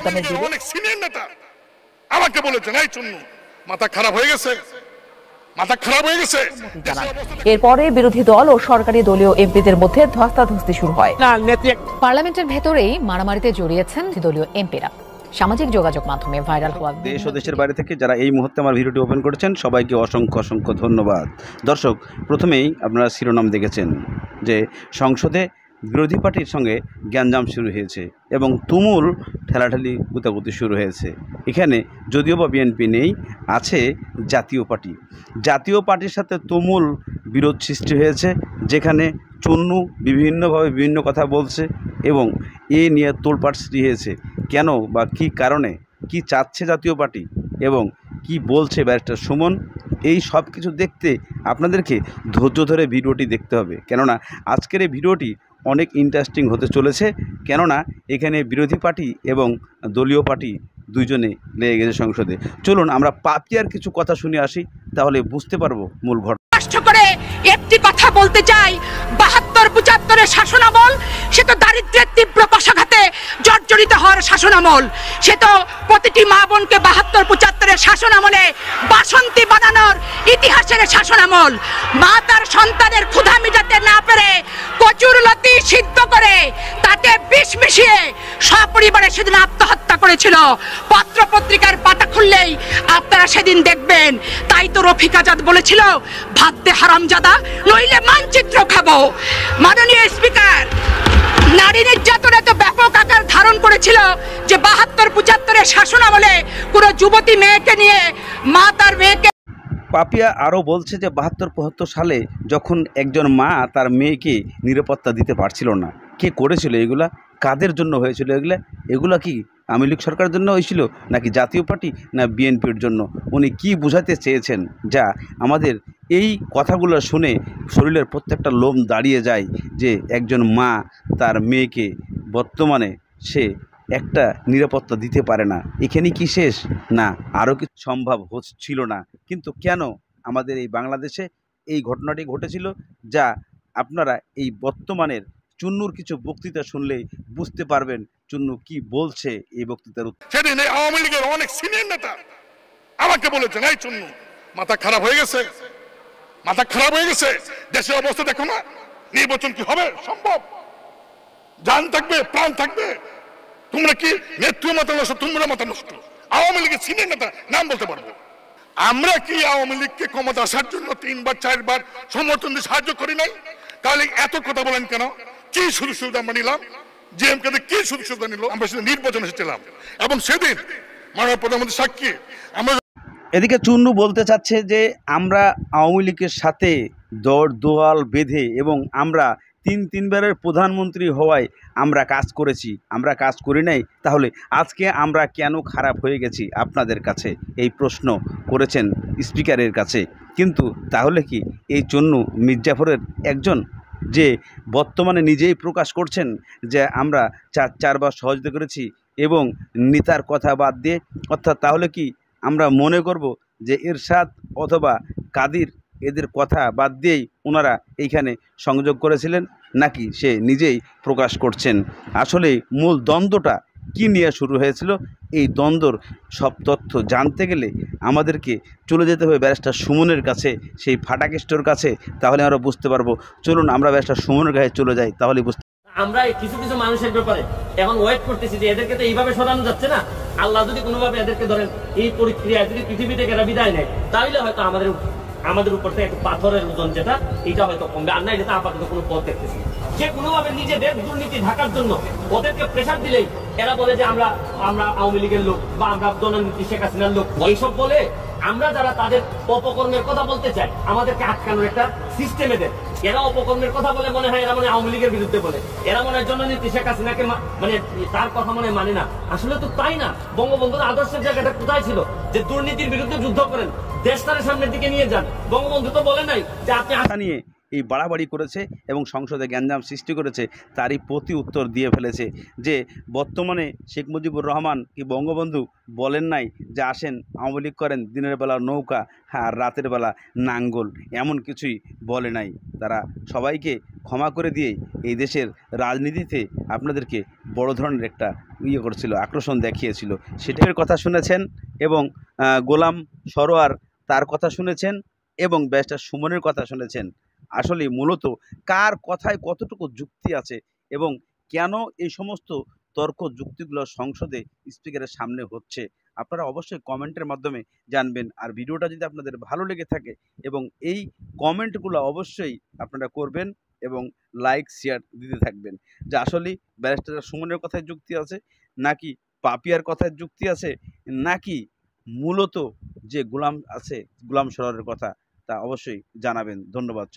অনেক সিনিয়র নেতা আমাকে বলেছেন, এই চুন্নু মাথা খারাপ হয়ে গেছে, মাথা খারাপ হয়ে গেছে। এরপরে বিরোধী দল ও সরকারি দলীয় এমপিদের মধ্যে ধস্তাধস্তি শুরু হয়। পার্লামেন্টের ভেতরেই মারামারিতে জড়িয়েছেন দলীয় এমপিরা। সামাজিক যোগাযোগ মাধ্যমে ভাইরাল হওয়া দেশ ও দেশের বাইরে থেকে যারা এই মুহূর্তে আমার ভিডিওটি ওপেন করেছেন সবাইকে অসংখ্য অসংখ্য ধন্যবাদ। দর্শক, প্রথমেই আপনারা শিরোনাম দেখেছেন যে সংসদে বিরোধী পার্টির সঙ্গে গ্যাঞ্জাম শুরু হয়েছে এবং তুমুল ঠেলাঠেলি গুতাগুতি শুরু হয়েছে। এখানে যদিও বা বিএনপি নেই, আছে জাতীয় পার্টি। জাতীয় পার্টির সাথে তুমুল বিরোধ সৃষ্টি হয়েছে, যেখানে চুন্নু বিভিন্নভাবে বিভিন্ন কথা বলছে এবং এ নিয়ে তোলপাড় সৃষ্টি হয়েছে। কেন বা কী কারণে, কি চাচ্ছে জাতীয় পার্টি এবং কি বলছে ব্যারিস্টার সুমন, এই সব কিছু দেখতে আপনাদেরকে ধৈর্য ধরে ভিডিওটি দেখতে হবে। কেননা আজকের এই ভিডিওটি অনেক ইন্টারেস্টিং হতে চলেছে, কেননা এখানে বিরোধী পার্টি এবং দলীয় পার্টি দুইজনে লেগে গেছে সংসদে। চলুন আমরা পাপিয়ার কিছু কথা শুনে আসি, তাহলে বুঝতে পারবো মূল ঘটনা। কষ্ট করে একটি কথা বলতে চাই, ৭২-৭৫ শাসনামল সে তো দারিদ্র্যের তীব্র পশাঘাতে জর্জরিত হওয়ার শাসনামল। সে তো প্রতিটি মা বোনকে ৭২-৭৫ শাসনামলে বাসন্তী বানানোর ইতিহাসের শাসনামল। মা তার সন্তানের ক্ষুধা মিটাতে না পেরে কচুর লতি সিদ্ধ করে তাতে বিষ মিশিয়ে সপরিবারে সেদিন আত্মহত্যা করেছিল। পত্র পত্রিকার পাতা খুললেই আপনারা সেদিন দেখবেন। তাই তো রফিক আজাদ বলেছিল, ভাত দে হারামজাদা নইলে মানচিত্র খাবো। মাননীয় স্পিকার, নারী নির্যাতন এত ব্যাপক আকার ধারণ করেছিল যে ৭২-৭৫ শাসনামলে কোনো যুবতী মেয়েকে নিয়ে মা তার মেয়েকে। পাপিয়া আরও বলছে যে ৭২-৭৫ সালে যখন একজন মা তার মেয়েকে নিরাপত্তা দিতে পারছিল না, কে করেছিল এগুলা, কাদের জন্য হয়েছিল এগুলা কি আওয়ামী লীগ সরকারের জন্য হয়েছিল নাকি জাতীয় পার্টি না বিএনপির জন্য? উনি কি বোঝাতে চেয়েছেন, যা আমাদের এই কথাগুলো শুনে শরীরের প্রত্যেকটা লোম দাঁড়িয়ে যায় যে একজন মা তার মেয়েকে বর্তমানে সে একটা নিরাপত্তা দিতে পারে না। এখানে কি শেষ? না, আরও কিছু সম্ভব হচ্ছিল না। কিন্তু কেন আমাদের এই বাংলাদেশে এই ঘটনাটি ঘটেছিল, যা আপনারা এই বর্তমানের চুন্নুর কিছু বক্তৃতা শুনলেই বুঝতে পারবেন চুন্নু কি বলছে এই বক্তৃতার। সেদিন এই আওয়ামী লীগের অনেক সিনিয়র নেতা আমাকে বলেছেন, এই চুন্নু মাথা খারাপ হয়ে গেছে, মাথা খারাপ হয়ে গেছে, দেশের অবস্থা দেখো না, নির্বাচন কি হবে সম্ভব? জান থাকবে, প্রাণ থাকবে, তোমরা কি নেত্রী মাথা নষ্ট, তোমরা মাথা নষ্ট। আওয়ামী লীগের সিনিয়র নেতা নাম বলতে পারবো। আমরা কি আওয়ামী লীগকে ক্ষমতা আসার জন্য ৩-৪বার সমর্থন দিয়ে সাহায্য করি নাই? তাহলে এত কথা বলেন কেন? কি সুযোগ সুবিধা আমরা নিলাম? জিএমকে কি সুযোগ সুবিধা নিল? আমরা সেদিন নির্বাচনে এসেছিলাম এবং সেদিন মাননীয় প্রধানমন্ত্রী সাক্ষী। আমরা এদিকে চুন্নু বলতে চাচ্ছে যে আমরা আওয়ামী লীগের সাথে দোয়াল বেঁধে এবং আমরা ৩বারের প্রধানমন্ত্রী হওয়ায় আমরা কাজ করেছি, আমরা কাজ করি নাই, তাহলে আজকে আমরা কেন খারাপ হয়ে গেছি আপনাদের কাছে, এই প্রশ্ন করেছেন স্পিকারের কাছে। কিন্তু তাহলে কি এই চুন্নু মির্জাফরের একজন, যে বর্তমানে নিজেই প্রকাশ করছেন যে আমরা ৪বার সহযোগিতা করেছি এবং নেতার কথা বাদ দিয়ে, অর্থাৎ তাহলে কি আমরা মনে করব যে এরশাদ অথবা কাদির এদের কথা বাদ দিয়েই ওনারা এইখানে সংযোগ করেছিলেন, নাকি সে নিজেই প্রকাশ করছেন? আসলে মূল দ্বন্দ্বটা কি নিয়ে শুরু হয়েছিল, এই দ্বন্দ্বর সব তথ্য জানতে গেলে আমাদেরকে চলে যেতে হবে ব্যারিস্টার সুমনের কাছে, সেই ফাটাকেস্টোর কাছে, তাহলে আমরা বুঝতে পারবো। চলুন আমরা ব্যারিস্টার সুমনের কাছে চলে যাই, তাহলে বুঝতে। আমরা কিছু কিছু মানুষের ব্যাপারে এখন ওয়েট করতেছি যে এদেরকে তো এইভাবে সরানো যাচ্ছে না। আল্লাহ যদি কোনোভাবে এদেরকে ধরেন এই প্রক্রিয়ায় যদি পৃথিবী থেকে এরা বিদায় নেয়, তাহলে হয়তো আমাদের উপর থেকে একটু পাথরের ওজন যেটা, এটা হয়তো কমবে। আর না, এটা আপাতত কোনো পথ দেখতেছি। যে কোনোভাবে নিজেদের দুর্নীতি ঢাকার জন্য ওদেরকে প্রেশার দিলেই এরা বলে যে আমরা আওয়ামী লীগের লোক বা আমরা জননেত্রী শেখ হাসিনার লোক, এইসব বলে আমরা যারা তাদের অপকর্মের কথা বলতে চাই আমাদেরকে আটকানোর একটা সিস্টেম এদের। এরা অপকর্মের কথা বলে মনে হয় এরা মানে আওয়ামী লীগের বিরুদ্ধে বলে, এরা মনে হয় জননেত্রী শেখ হাসিনাকে মানে তার কথা মনে মানে না। আসলে তো তাই না। বঙ্গবন্ধুর আদর্শের জায়গাটা কোথায় ছিল যে দুর্নীতির বিরুদ্ধে যুদ্ধ করেন, দেশটারে সামনের দিকে নিয়ে যান? বঙ্গবন্ধু তো বলে নাই যে আপনি নিয়ে এই বাড়াবাড়ি করেছে এবং সংসদে গ্যাঞ্জাম সৃষ্টি করেছে, তারই প্রতি উত্তর দিয়ে ফেলেছে যে বর্তমানে শেখ মুজিবুর রহমান কি বঙ্গবন্ধু বলেন নাই যে আসেন আওয়ামী লীগ করেন, দিনের বেলা নৌকা আর রাতের বেলা নাঙ্গল, এমন কিছুই বলে নাই। তারা সবাইকে ক্ষমা করে দিয়ে এই দেশের রাজনীতিতে আপনাদেরকে বড় ধরনের একটা করেছিল, আক্রোশন দেখিয়েছিল। সেটার কথা শুনেছেন এবং গোলাম সরোয়ার তার কথা শুনেছেন এবং ব্যারিস্টার সুমনের কথা শুনেছেন। আসলে মূলত কার কথায় কতটুকু যুক্তি আছে এবং কেন এই সমস্ত তর্ক যুক্তিগুলো সংসদে স্পিকারের সামনে হচ্ছে, আপনারা অবশ্যই কমেন্টের মাধ্যমে জানবেন। আর ভিডিওটা যদি আপনাদের ভালো লেগে থাকে এবং এই কমেন্টগুলো অবশ্যই আপনারা করবেন এবং লাইক শেয়ার দিতে থাকবেন যে আসলে ব্যারিস্টার সুমনের কথায় যুক্তি আছে নাকি পাপিয়ার কথায় যুক্তি আছে নাকি মূলত যে গোলাম আছে গোলাম সরোয়ারের কথা, তা অবশ্যই জানাবেন। ধন্যবাদ।